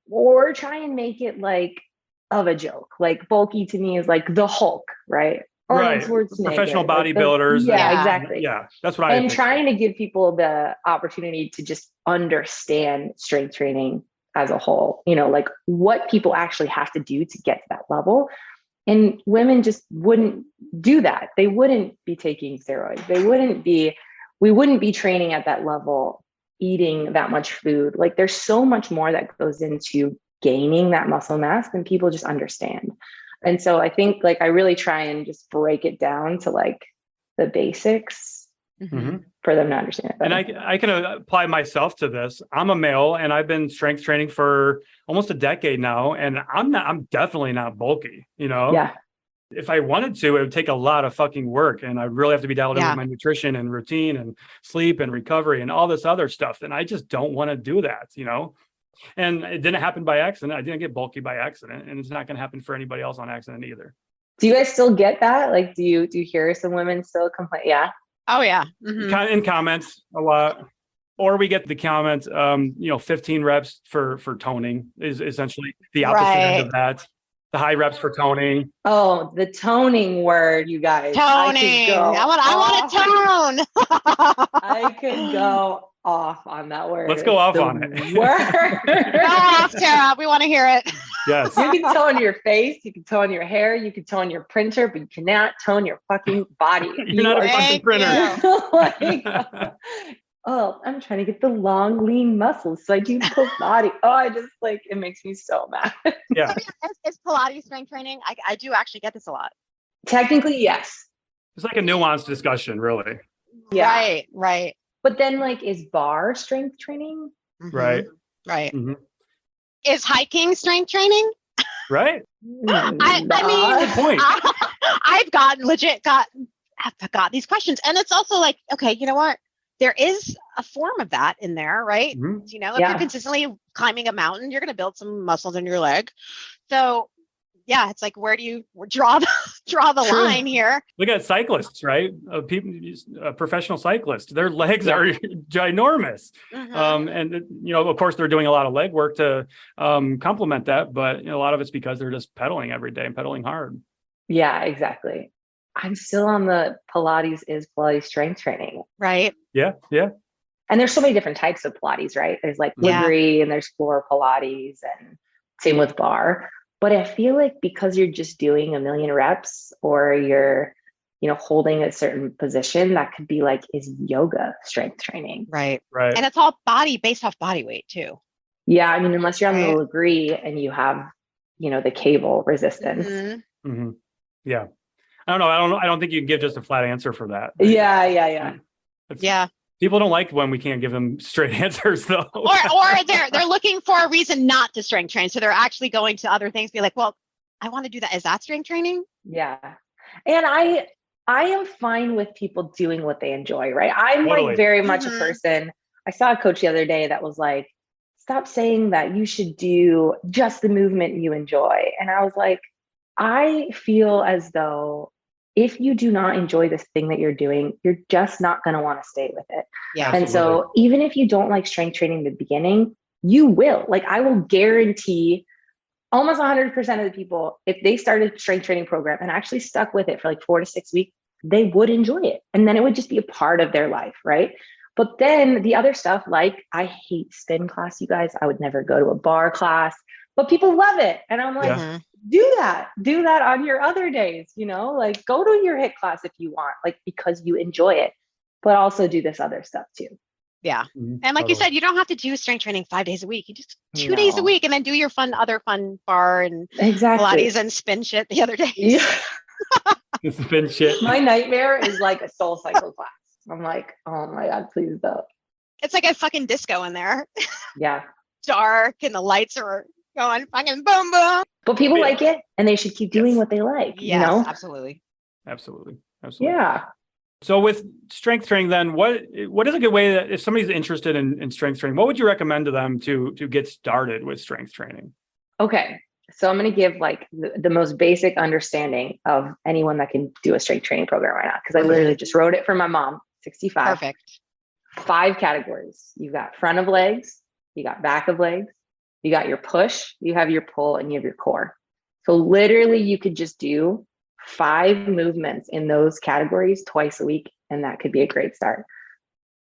or try and make it like of a joke. Like bulky to me is like the Hulk, right? Right. Professional bodybuilders. Exactly. Yeah, that's what I think. And trying to give people the opportunity to just understand strength training as a whole, like what people actually have to do to get to that level. And women just wouldn't do that. They wouldn't be taking steroids. We wouldn't be training at that level, eating that much food. Like there's so much more that goes into gaining that muscle mass than people just understand. And so I think like I really try and just break it down to like the basics for them to understand it better. And I can apply myself to this. I'm a male and I've been strength training for almost a decade now. And I'm definitely not bulky, Yeah. If I wanted to, it would take a lot of fucking work, and I really have to be dialed in with my nutrition and routine and sleep and recovery and all this other stuff. And I just don't want to do that, and it didn't happen by accident. I didn't get bulky by accident, and it's not going to happen for anybody else on accident either. Do you guys still get that? Like, do you hear some women still complain? Yeah. Oh yeah. In comments a lot, or we get the comment, 15 reps for toning is essentially the opposite end of that. The high reps for toning. Oh, the toning word, you guys. Toning. I want to tone. I could go off on that word. Let's go off on it. Go off, Tara. We want to hear it. Yes. You can tone your face. You can tone your hair. You can tone your printer, but you cannot tone your fucking body. You're not a fucking printer. Oh, I'm trying to get the long, lean muscles. So I do Pilates. Oh, I just it makes me so mad. Yeah. Is Pilates strength training? I do actually get this a lot. Technically, yes. It's like a nuanced discussion, really. Yeah. Right. But then is bar strength training? Right. Mm-hmm. Is hiking strength training? Right. I mean, good point. I've got these questions. And it's also okay, you know what? There is a form of that in there, right? Mm-hmm. If you're consistently climbing a mountain, you're going to build some muscles in your leg. So yeah, it's where do you draw the line here? Look at cyclists, right? Professional cyclists, their legs are ginormous. And of course they're doing a lot of leg work to complement that, but a lot of it's because they're just pedaling every day and pedaling hard. Yeah, exactly. I'm still on the Pilates strength training. Right. Yeah. And there's so many different types of Pilates, right? There's Liguri and there's floor Pilates and same with bar. But I feel because you're just doing a million reps or you're, holding a certain position, that could be is yoga strength training. Right. And it's all based off body weight too. Yeah. I mean, unless you're on the Liguri and you have, the cable resistance. Mm-hmm. Yeah. I don't know. I don't think you can give just a flat answer for that. Yeah. People don't like when we can't give them straight answers, though. or they're looking for a reason not to strength train, so they're actually going to other things. Be like, well, I want to do that. Is that strength training? Yeah, and I am fine with people doing what they enjoy. Right? I'm very much a person. I saw a coach the other day that was like, "Stop saying that you should do just the movement you enjoy," and I was like, I feel as though if you do not enjoy this thing that you're doing, you're just not going to want to stay with it. Yeah. And so even if you don't like strength training in the beginning, you will. I will guarantee almost 100% of the people, if they started a strength training program and actually stuck with it for 4 to 6 weeks, they would enjoy it. And then it would just be a part of their life, right? But then the other stuff, I hate spin class, you guys. I would never go to a bar class, but people love it. And I'm do that on your other days, go to your HIIT class if you want, because you enjoy it, but also do this other stuff too. Yeah. And you said, you don't have to do strength training 5 days a week. You just 2 days a week and then do your other fun bar and Pilates and spin shit the other day. Yeah. Spin shit. My nightmare is a soul cycle class. I'm oh my God, please don't. It's like a fucking disco in there. Yeah. Dark and the lights are going fucking boom, boom. But people like it and they should keep doing what they like. Yes, absolutely. Yeah. So with strength training, then what is a good way that if somebody's interested in strength training, what would you recommend to them to get started with strength training? Okay. So I'm going to give the most basic understanding of anyone that can do a strength training program right now. Cause I literally just wrote it for my mom, 65. Perfect. 5 categories. You've got front of legs, you got back of legs, you got your push, you have your pull, and you have your core. So literally you could just do 5 movements in those categories twice a week. And that could be a great start.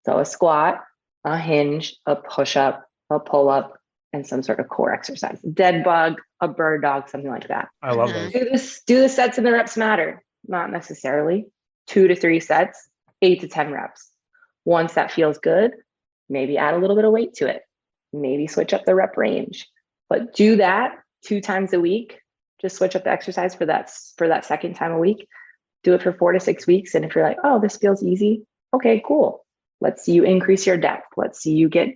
So a squat, a hinge, a push-up, a pull-up, and some sort of core exercise. Dead bug, a bird dog, something like that. I love those. Do the sets and the reps matter? Not necessarily. 2 to 3 sets, 8 to 10 reps. Once that feels good, maybe add a little bit of weight to it. Maybe switch up the rep range. But do that 2 times a week. Just switch up the exercise for that second time a week. Do it for 4 to 6 weeks. And if you're like, oh, this feels easy, okay, cool. Let's see you increase your depth. Let's see you get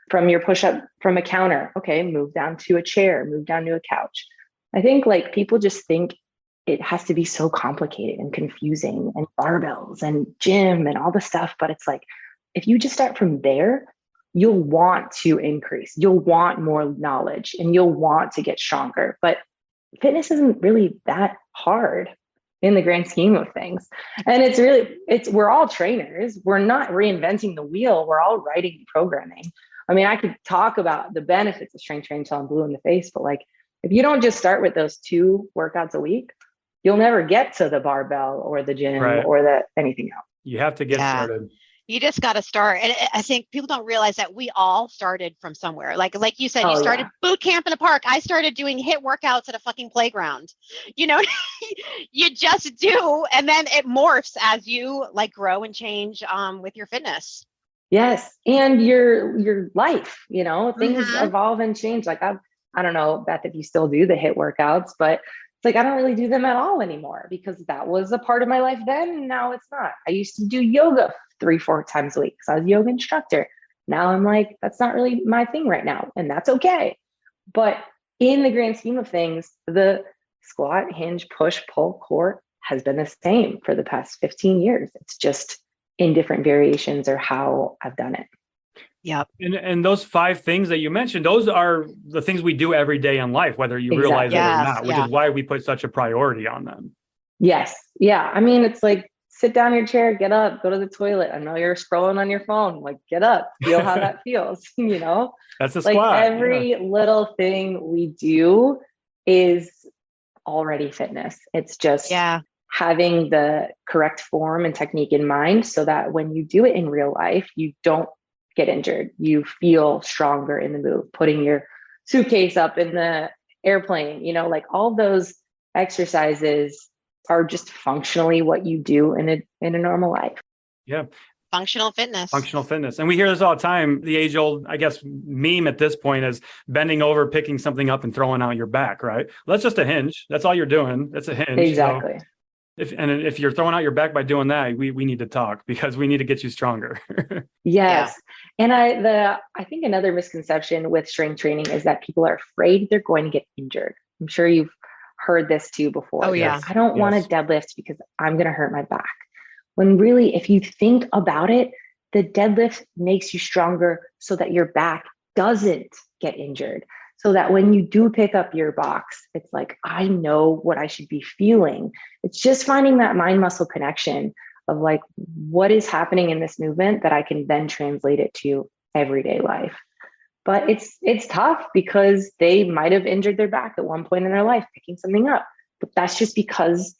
from your push up from a counter. Okay, move down to a chair, move down to a couch. I think like people just think it has to be so complicated and confusing and barbells and gym and all the stuff. But it's like, if you just start from there, you'll want to increase, you'll want more knowledge, and you'll want to get stronger. But fitness isn't really that hard in the grand scheme of things. And we're all trainers. We're not reinventing the wheel. We're all writing programming. I mean, I could talk about the benefits of strength training until I'm blue in the face, but like, if you don't just start with those 2 workouts a week, you'll never get to the barbell or the gym or anything else. You have to get started. You just got to start. And I think people don't realize that we all started from somewhere. Like you said, you started boot camp in a park. I started doing HIIT workouts at a fucking playground. You know, you just do. And then it morphs as you like grow and change with your fitness. Yes. And your life, you know, things evolve and change. Like I don't know, Beth, if you still do the HIIT workouts, but it's like, I don't really do them at all anymore because that was a part of my life then. And now it's not. I used to do yoga 3-4 times a week because I was a yoga instructor. Now I'm like, that's not really my thing right now. And that's okay. But in the grand scheme of things, the squat, hinge, push, pull, core has been the same for the past 15 years. It's just in different variations or how I've done it. Yep. And those 5 things that you mentioned, those are the things we do every day in life, whether you realize it or not, which is why we put such a priority on them. Yes. Yeah. I mean, it's like, sit down in your chair, get up, go to the toilet. I know you're scrolling on your phone, like get up, feel how that feels, you know? That's a like squat. Every little thing we do is already fitness. It's just having the correct form and technique in mind so that when you do it in real life, you don't get injured. You feel stronger in the move, putting your suitcase up in the airplane, you know, like all those exercises are just functionally what you do in a normal life. Yeah. Functional fitness. And we hear this all the time. The age old, I guess, meme at this point is bending over, picking something up and throwing out your back, right? Well, that's just a hinge. That's all you're doing. That's a hinge. Exactly. So if you're throwing out your back by doing that, we need to talk because we need to get you stronger. Yes. And I think another misconception with strength training is that people are afraid they're going to get injured. I'm sure you've heard this too before. Oh yeah. I don't want to deadlift because I'm going to hurt my back. When really, if you think about it, the deadlift makes you stronger so that your back doesn't get injured. So that when you do pick up your box, it's like, I know what I should be feeling. It's just finding that mind muscle connection of like, what is happening in this movement that I can then translate it to everyday life. But it's tough because they might have injured their back at one point in their life picking something up. But that's just because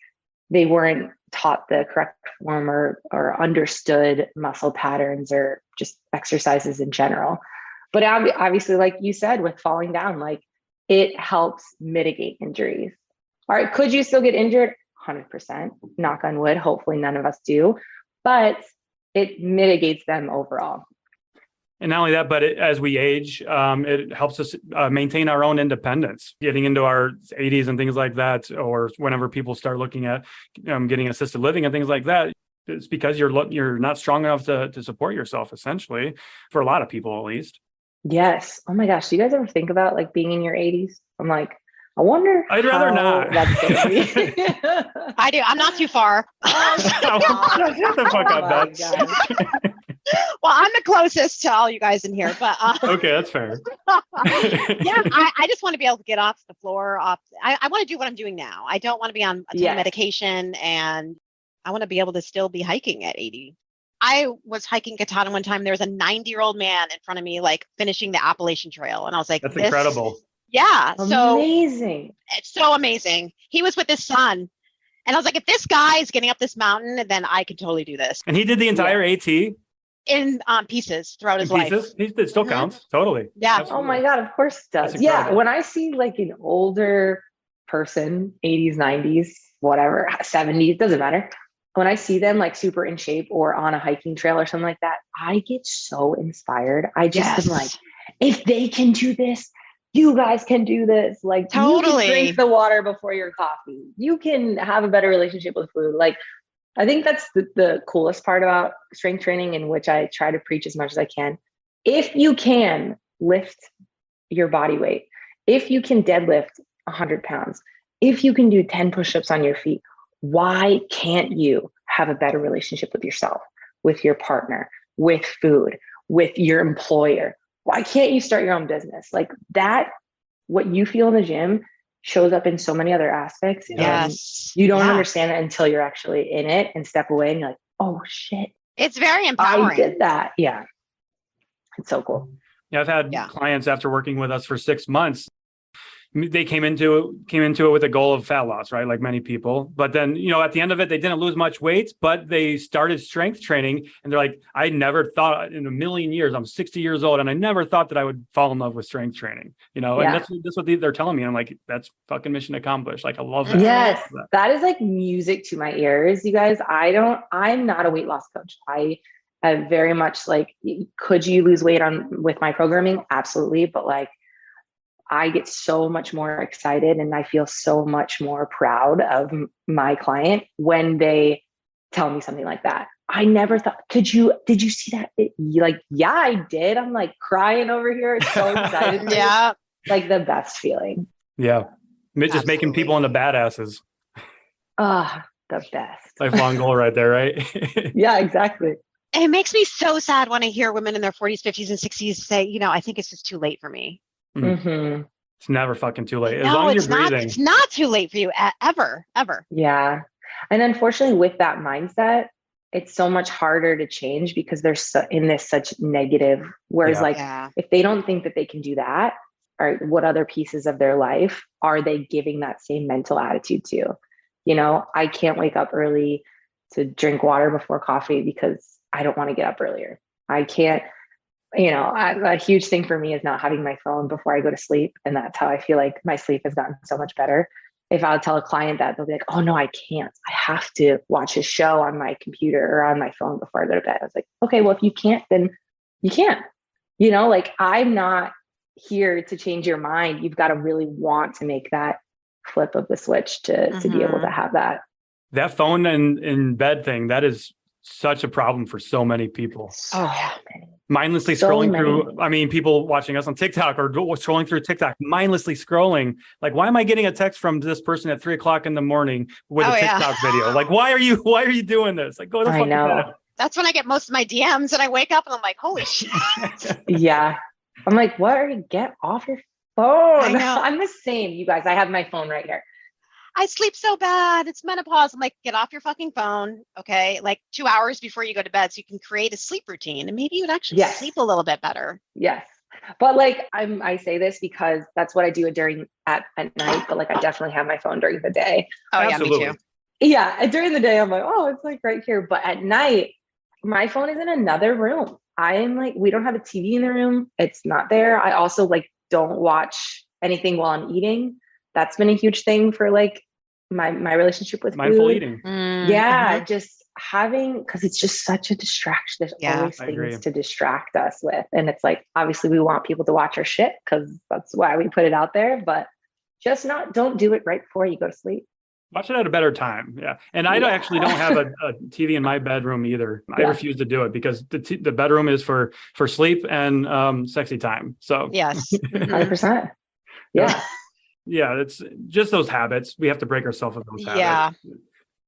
they weren't taught the correct form or understood muscle patterns or just exercises in general. But obviously, like you said, with falling down, like it helps mitigate injuries. All right, could you still get injured? 100%, knock on wood. Hopefully none of us do, but it mitigates them overall. And not only that, but as we age, it helps us maintain our own independence, getting into our 80s and things like that, or whenever people start looking at getting assisted living and things like that. It's because you're not strong enough to support yourself, essentially, for a lot of people, at least. Yes. Oh my gosh. Do you guys ever think about like being in your 80s? I'm like, I wonder. I'd rather not. That's gonna be. I do. I'm not too far. Shut the fuck up, Beth. Well, I'm the closest to all you guys in here, but okay, that's fair. Yeah, I just want to be able to get off the floor. I want to do what I'm doing now. I don't want to be on a ton of medication, and I want to be able to still be hiking at 80. I was hiking Katahdin one time. There was a 90-year-old man in front of me, like finishing the Appalachian Trail, and I was like, "That's incredible." Yeah, so amazing. It's so amazing. He was with his son, and I was like, if this guy is getting up this mountain, then I could totally do this. And he did the entire AT. In pieces throughout his life. It still counts. Totally. Yeah. Absolutely. Oh my God, of course it does. Yeah. When I see like an older person, 80s, 90s, whatever, 70s, doesn't matter. When I see them like super in shape or on a hiking trail or something like that, I get so inspired. I just am like, if they can do this, you guys can do this. Like totally. You can drink the water bfer your coffee. You can have a better relationship with food. Like I think that's the coolest part about strength training, in which I try to preach as much as I can. If you can lift your body weight, if you can deadlift 100 pounds, if you can do 10 push-ups on your feet, why can't you have a better relationship with yourself, with your partner, with food, with your employer? Why can't you start your own business? Like that, what you feel in the gym shows up in so many other aspects. Yes. And you don't understand it until you're actually in it and step away and you're like, oh shit. It's very empowering. I did that. Yeah. It's so cool. Yeah, I've had clients after working with us for 6 months. They came into it with a goal of fat loss, right? Like many people. But then, at the end of it, they didn't lose much weight, but they started strength training. And they're like, I never thought in a million years, I'm 60 years old, and I never thought that I would fall in love with strength training, and that's what they're telling me. I'm like, that's fucking mission accomplished. Like, I love that. Yes, that is like music to my ears, you guys. I'm not a weight loss coach. I very much like, could you lose weight with my programming? Absolutely. But like, I get so much more excited and I feel so much more proud of my client when they tell me something like that. I never thought, did you see that? Yeah, I did. I'm like crying over here. It's so excited. Yeah. Like the best feeling. Yeah. Just making people into badasses. The best. Lifelong goal right there, right? Yeah, exactly. It makes me so sad when I hear women in their 40s, 50s, and 60s say, I think it's just too late for me. Mm-hmm. It's never fucking too late. As no, long as it's you're not. breathing. It's not too late for you ever. Yeah. And unfortunately, with that mindset, it's so much harder to change because they're in this such negative. Whereas if they don't think that they can do that, or what other pieces of their life are they giving that same mental attitude to? I can't wake up early to drink water before coffee because I don't want to get up earlier. I can't. A huge thing for me is not having my phone before I go to sleep. And that's how I feel like my sleep has gotten so much better. If I'll tell a client that, they'll be like, oh no, I can't. I have to watch a show on my computer or on my phone before I go to bed. I was like, okay, well, if you can't, then you can't. I'm not here to change your mind. You've got to really want to make that flip of the switch to be able to have that. That phone in bed thing, that is such a problem for so many people. Mindlessly scrolling through, people watching us on TikTok or scrolling through TikTok, mindlessly scrolling. Like, why am I getting a text from this person at 3:00 in the morning with a TikTok video? Like, why are you doing this? Like, go the fuck to bed. That's when I get most of my DMs and I wake up and I'm like, holy shit. Yeah. I'm like, get off your phone. I know. I'm the same, you guys. I have my phone right here. I sleep so bad. It's menopause. I'm like, get off your fucking phone. Okay. Like 2 hours before you go to bed so you can create a sleep routine and maybe you would actually sleep a little bit better. Yes. But like, I say this because that's what I do at night, but like, I definitely have my phone during the day. Oh Absolutely. Yeah, me too. Yeah. During the day, I'm like, oh, it's like right here. But at night, my phone is in another room. I'm like, we don't have a TV in the room. It's not there. I also like don't watch anything while I'm eating. That's been a huge thing for like my relationship with mindful food. eating. Yeah. Just having, cause it's just such a distraction. There's always things to distract us with. And it's like, obviously we want people to watch our shit cause that's why we put it out there, but just don't do it right before you go to sleep. Watch it at a better time. Yeah. And I actually don't have a TV in my bedroom either. I refuse to do it because the bedroom is for sleep and sexy time. So yes. 100%. Yeah. Yeah, it's just those habits. We have to break ourselves of those habits. Yeah.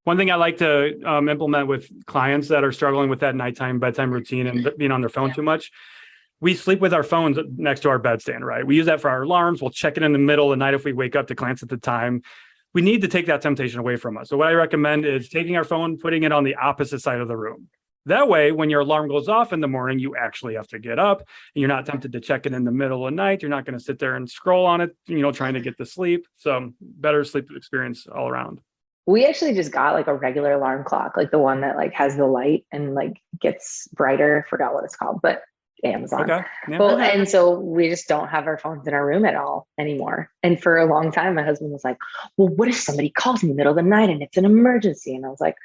One thing I like to implement with clients that are struggling with that bedtime routine and being on their phone too much, we sleep with our phones next to our bedstand, right? We use that for our alarms. We'll check it in the middle of the night if we wake up to glance at the time. We need to take that temptation away from us. So what I recommend is taking our phone, putting it on the opposite side of the room. That way, when your alarm goes off in the morning, you actually have to get up and you're not tempted to check it in the middle of the night. You're not going to sit there and scroll on it, trying to get to sleep. So better sleep experience all around. We actually just got like a regular alarm clock, like the one that like has the light and like gets brighter. Forgot what it's called, but Amazon. Okay. Yeah. Well, and so we just don't have our phones in our room at all anymore. And for a long time, my husband was like, well, what if somebody calls in the middle of the night and it's an emergency? And I was like,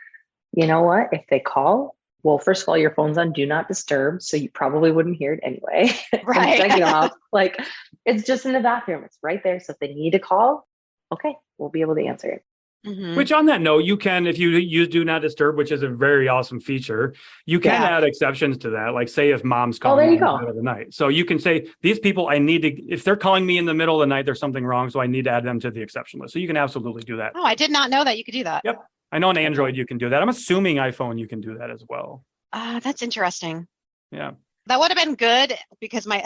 you know what? If they call, well, first of all, your phone's on do not disturb, so you probably wouldn't hear it anyway. Right. Second off, like it's just in the bathroom. It's right there. So if they need to call, okay, we'll be able to answer it. Which on that note, you can, if you use do not disturb, which is a very awesome feature, you can add exceptions to that. Like say if mom's calling in the middle of the night. So you can say, these people, I need to, if they're calling me in the middle of the night, there's something wrong. So I need to add them to the exception list. So you can absolutely do that. Oh, I did not know that you could do that. Yep. I know on Android you can do that. I'm assuming iPhone you can do that as well. That's interesting. Yeah. That would have been good because my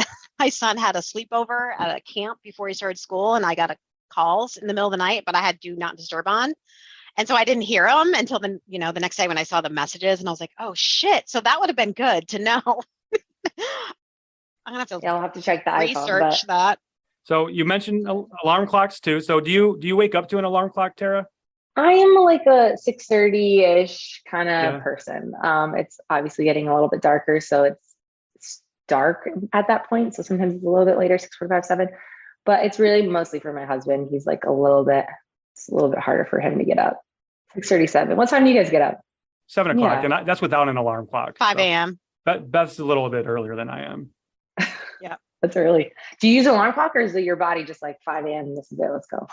son had a sleepover at a camp before he started school, and I got calls in the middle of the night, but I had do not disturb on. And so I didn't hear them until the next day when I saw the messages, and I was like, oh shit. So that would have been good to know. I'm gonna have to I'll have to check the research that. So you mentioned alarm clocks too. So do you wake up to an alarm clock, Tara? I am like a 6:30-ish kind of person. It's obviously getting a little bit darker, so it's dark at that point. So sometimes it's a little bit later, 6:45, 7. But it's really mostly for my husband. He's like it's a little bit harder for him to get up. 6:37. What time do you guys get up? 7 o'clock, and that's without an alarm clock. 5 a.m. Beth's a little bit earlier than I am. Yeah, that's early. Do you use an alarm clock, or is it your body just like 5 a.m. This is it, let's go?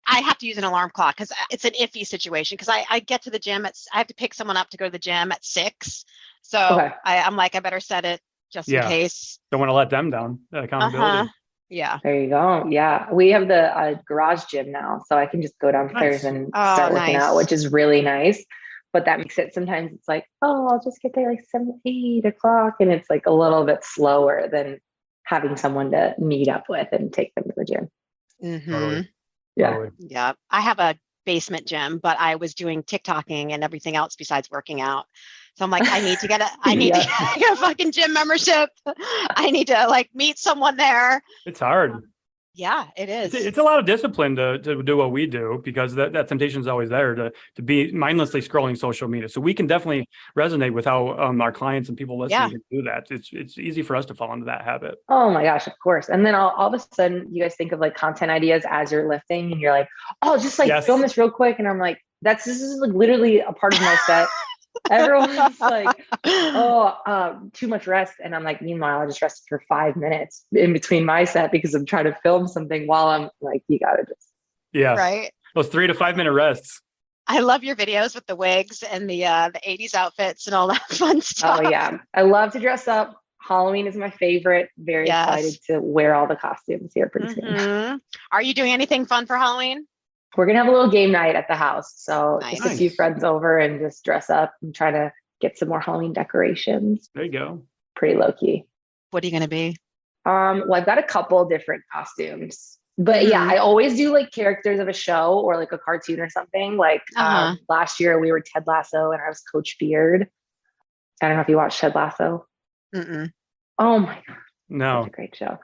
I have to use an alarm clock because it's an iffy situation. Because I get to the gym I have to pick someone up to go to the gym at 6. So I'm like, I better set it just in case. Don't want to let them down. That accountability. Yeah. There you go. Yeah. We have the garage gym now, so I can just go downstairs and start working out, which is really nice. But that makes it, sometimes it's like, oh, I'll just get there like 7, 8 o'clock. And it's like a little bit slower than having someone to meet up with and take them to the gym. Mm-hmm. Totally. Yeah. Totally. Yeah. I have a basement gym, but I was doing TikToking and everything else besides working out. So I'm like, I need to get a fucking gym membership. I need to like meet someone there. It's hard. Yeah, it is. It's a lot of discipline to do what we do, because that temptation is always there to be mindlessly scrolling social media. So we can definitely resonate with how our clients and people listening can do that. It's easy for us to fall into that habit. Oh my gosh, of course. And then all of a sudden you guys think of like content ideas as you're lifting, and you're like, oh, just like film this real quick. And I'm like, this is like literally a part of my set. Everyone's like, too much rest. And I'm like, meanwhile, I just rested for 5 minutes in between my set because I'm trying to film something while I'm like, you gotta just. Right. Those 3 to 5 minute rests. I love your videos with the wigs and the 80s outfits and all that fun stuff. Oh yeah. I love to dress up. Halloween is my favorite. Very excited to wear all the costumes here pretty soon. Are you doing anything fun for Halloween? We're going to have a little game night at the house. So just a few friends over and just dress up and try to get some more Halloween decorations. There you go. Pretty low key. What are you going to be? Well, I've got a couple different costumes, but I always do like characters of a show or like a cartoon or something. Like last year we were Ted Lasso and I was Coach Beard. I don't know if you watched Ted Lasso. Mm-mm. Oh my God. No. Such a great show.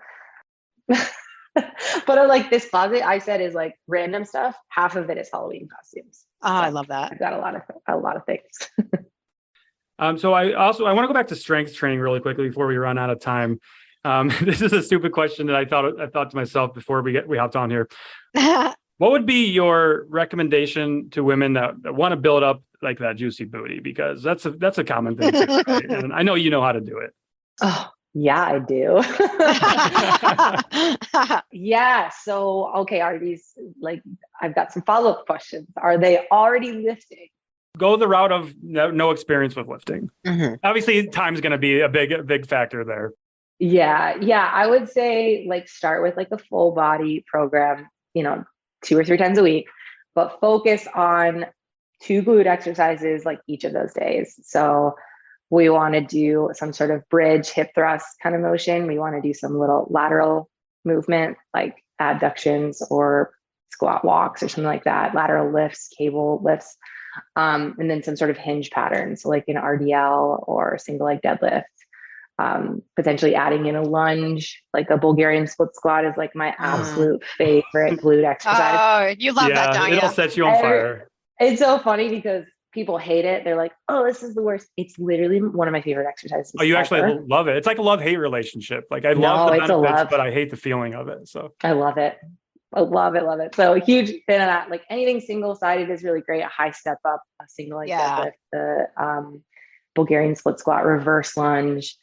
But like this closet I said is like random stuff. Half of it is Halloween costumes. Oh, I love that. I've got a lot of things. So I want to go back to strength training really quickly before we run out of time. This is a stupid question that I thought to myself before we hopped on here. What would be your recommendation to women that want to build up like that juicy booty? Because that's a common thing too, right? And I know you know how to do it. Oh, yeah, I do. Yeah. So, okay. Are these like, I've got some follow-up questions. Are they already lifting? Go the route of no experience with lifting. Obviously, time's going to be a big factor there. Yeah. Yeah. I would say like start with like a full body program, 2 or 3 times a week, but focus on 2 glute exercises like each of those days. So we want to do some sort of bridge hip thrust kind of motion. We want to do some little lateral movement like abductions or squat walks or something like that, lateral lifts, cable lifts, and then some sort of hinge pattern. So like an RDL or single leg deadlift, potentially adding in a lunge, like a Bulgarian split squat is like my absolute favorite glute exercise. Oh, you love that, don't you? It'll set you on fire. It's so funny because people hate it. They're like, oh, this is the worst. It's literally one of my favorite exercises. Oh, you actually love it. It's like a love-hate relationship. Like I love the benefits, but I hate the feeling of it. So I love it. I love it. Love it. So a huge fan of that. Like anything single-sided is really great. A high step up, a single leg deadlift, the Bulgarian split squat, reverse lunge,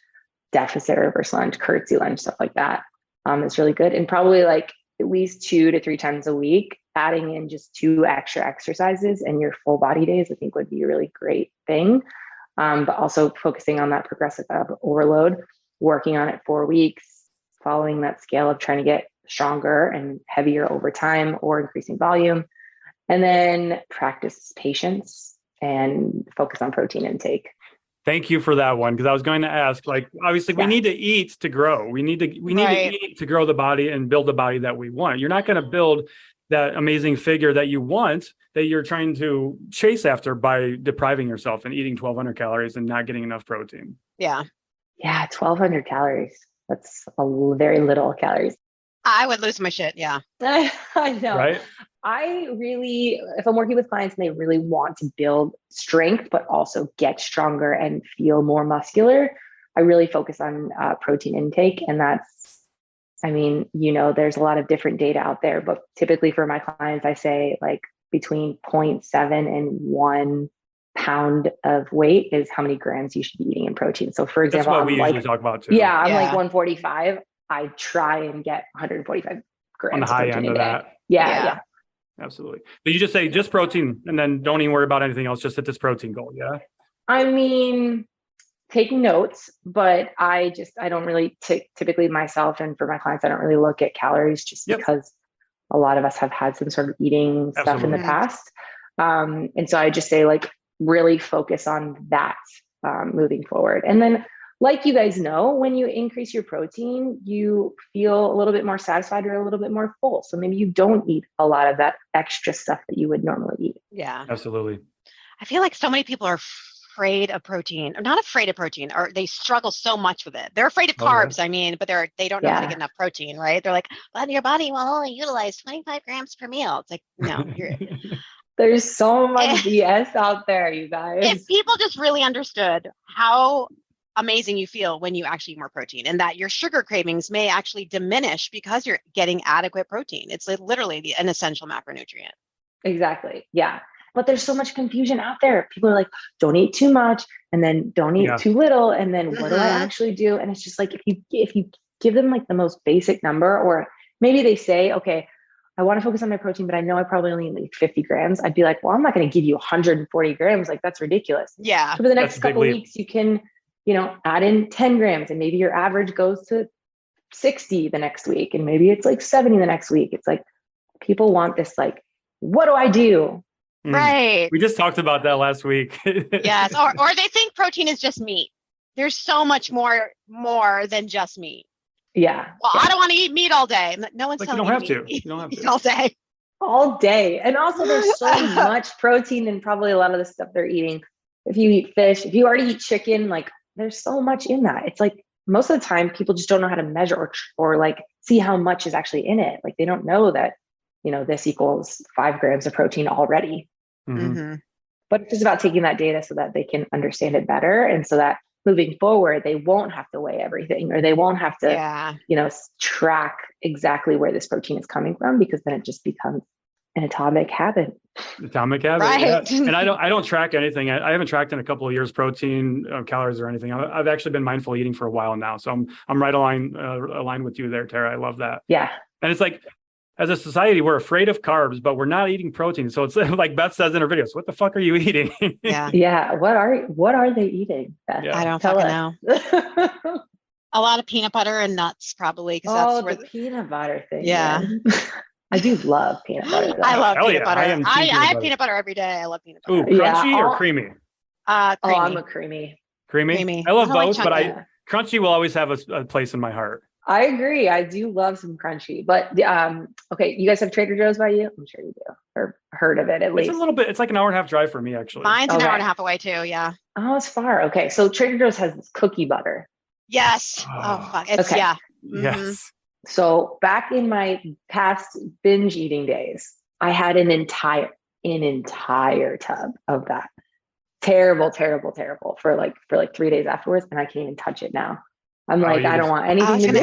deficit reverse lunge, curtsy lunge, stuff like that. It's really good. And probably like at least 2 to 3 times a week. adding in just 2 extra exercises and your full body days, I think would be a really great thing. But also focusing on that progressive overload, working on it 4 weeks, following that scale of trying to get stronger and heavier over time or increasing volume. And then practice patience and focus on protein intake. Thank you for that one, because I was going to ask, like, obviously we need to eat to grow. We need to eat to grow the body and build the body that we want. You're not going to build that amazing figure that you want, that you're trying to chase after by depriving yourself and eating 1,200 calories and not getting enough protein. Yeah. Yeah, 1,200 calories. That's very little calories. I would lose my shit. Yeah. I know. Right? I really, if I'm working with clients and they really want to build strength, but also get stronger and feel more muscular, I really focus on protein intake. And that's, I mean, there's a lot of different data out there, but typically for my clients, I say like between 0.7 and 1 pound of weight is how many grams you should be eating in protein. So for example, that's what we usually talk about too. Yeah, I'm like 145. I try and get 145 grams on the high end of that. Yeah. Absolutely. But you just say just protein and then don't even worry about anything else. Just hit this protein goal. Yeah. I mean, taking notes, but I don't really typically myself and for my clients, I don't really look at calories just because a lot of us have had some sort of eating stuff in the past. And so I just say like, really focus on that moving forward. And then like you guys know, when you increase your protein, you feel a little bit more satisfied or a little bit more full. So maybe you don't eat a lot of that extra stuff that you would normally eat. Yeah. Absolutely. I feel like so many people are afraid of protein, or not afraid of protein, or they struggle so much with it. They're afraid of carbs, I mean, but they don't know how to get enough protein, right? They're like, well, your body will only utilize 25 grams per meal. It's like, no, there's so much BS out there, you guys. If people just really understood how amazing you feel when you actually eat more protein, and that your sugar cravings may actually diminish because you're getting adequate protein. It's like literally an essential macronutrient. Exactly. Yeah. But there's so much confusion out there. People are like, don't eat too much and then don't eat too little. And then what do I actually do? And it's just like, if you give them like the most basic number, or maybe they say, okay, I want to focus on my protein, but I know I probably only need like 50 grams. I'd be like, well, I'm not going to give you 140 grams. Like that's ridiculous. Yeah. So for the next couple of weeks, you can, add in 10 grams and maybe your average goes to 60 the next week. And maybe it's like 70 the next week. It's like, people want this, like, what do I do? Right. We just talked about that last week. Yes. Or they think protein is just meat. There's so much more than just meat. Yeah. Well, I don't want to eat meat all day. No one's telling you. You don't have to. All day. All day. And also there's so much protein in probably a lot of the stuff they're eating. If you eat fish, if you already eat chicken, like there's so much in that. It's like most of the time people just don't know how to measure or like see how much is actually in it. Like they don't know that, this equals 5 grams of protein already. Mm-hmm. But it's just about taking that data so that they can understand it better. And so that moving forward, they won't have to weigh everything, or they won't have to, track exactly where this protein is coming from, because then it just becomes an atomic habit. Right. Yeah. And I don't track anything. I haven't tracked in a couple of years protein, calories or anything. I've actually been mindful eating for a while now. So I'm right aligned with you there, Tara. I love that. Yeah. And it's like, as a society, we're afraid of carbs, but we're not eating protein. So it's like Beth says in her videos, what the fuck are you eating? Yeah. Yeah. What are they eating, Beth? Yeah. I don't fucking know. A lot of peanut butter and nuts, probably. That's where the peanut butter thing. Yeah. I do love peanut butter. I love peanut butter. I have butter. peanut butter every day. I love peanut butter. Ooh, crunchy or creamy? Creamy. I'm a creamy. Creamy? I love both, but crunchy will always have a place in my heart. I agree. I do love some crunchy, but okay, you guys have Trader Joe's by you? I'm sure you do, or heard of it at least. It's a little bit. It's like an hour and a half drive for me, actually. Mine's an hour and a half away too. Yeah. Oh, it's far. Okay, so Trader Joe's has this cookie butter. Yes. Oh fuck. It's yeah. Yes. So back in my past binge eating days, I had an entire tub of that. Terrible for like 3 days afterwards, and I can't even touch it now. I'm like, I don't want anything to do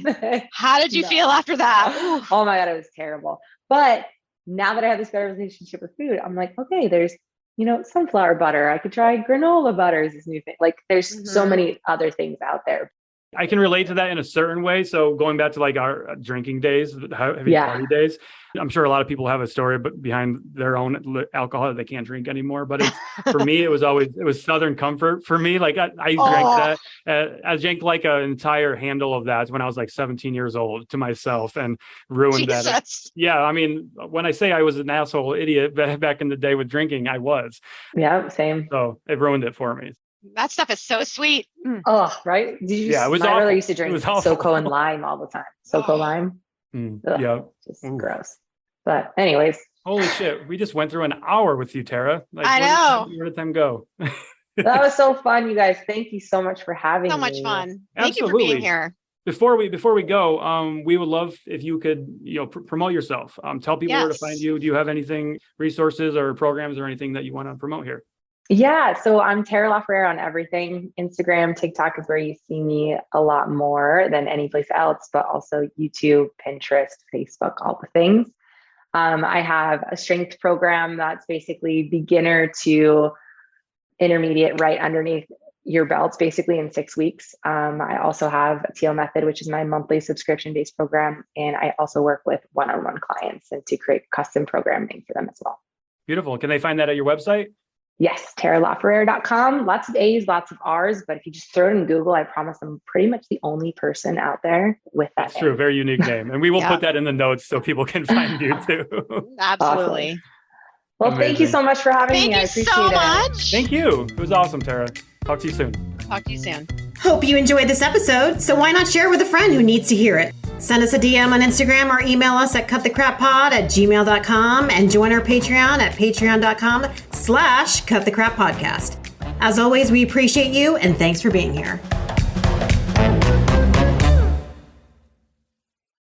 with it. How did you feel after that? Oh my God, it was terrible. But now that I have this better relationship with food, I'm like, okay, there's, sunflower butter. I could try granola butter is this new thing. Like there's so many other things out there. I can relate to that in a certain way. So going back to like our drinking days, heavy party days, I'm sure a lot of people have a story behind their own alcohol that they can't drink anymore. But for me, it was Southern Comfort for me. Like I drank that. I drank like an entire handle of that when I was like 17 years old to myself and ruined that. Yeah. I mean, when I say I was an asshole idiot back in the day with drinking, I was. Yeah, same. So it ruined it for me. That stuff is so sweet. Oh, right. It was my awful. brother used to drink SoCo and lime all the time. SoCo lime. Yeah. Just gross. But anyways. Holy shit. We just went through an hour with you, Tara. Like, I know. Where did time go? That was so fun, you guys. Thank you so much for having me. So much fun. Absolutely. Thank you for being here. Before we go, we would love if you could, promote yourself. Tell people where to find you. Do you have anything, resources or programs or anything that you want to promote here? Yeah, so I'm Tara Laferrara on everything. Instagram, TikTok is where you see me a lot more than any place else, but also YouTube, Pinterest, Facebook, all the things. I have a strength program that's basically beginner to intermediate right underneath your belts, basically in 6 weeks. I also have a TL Method, which is my monthly subscription-based program. And I also work with one-on-one clients and to create custom programming for them as well. Beautiful. Can they find that at your website? Yes, TaraLaferrara.com. Lots of A's, lots of R's, but if you just throw it in Google, I promise I'm pretty much the only person out there with that. That's true. Very unique name. And we will put that in the notes so people can find you too. Absolutely. Awesome. Well, Thank you so much for having me. I appreciate so much. Thank you. It was awesome, Tara. Talk to you soon. Talk to you soon. Hope you enjoyed this episode, so why not share with a friend who needs to hear it? Send us a DM on Instagram or email us at cutthecrappod@gmail.com and join our Patreon at patreon.com/cutthecrappodcast. As always, we appreciate you and thanks for being here.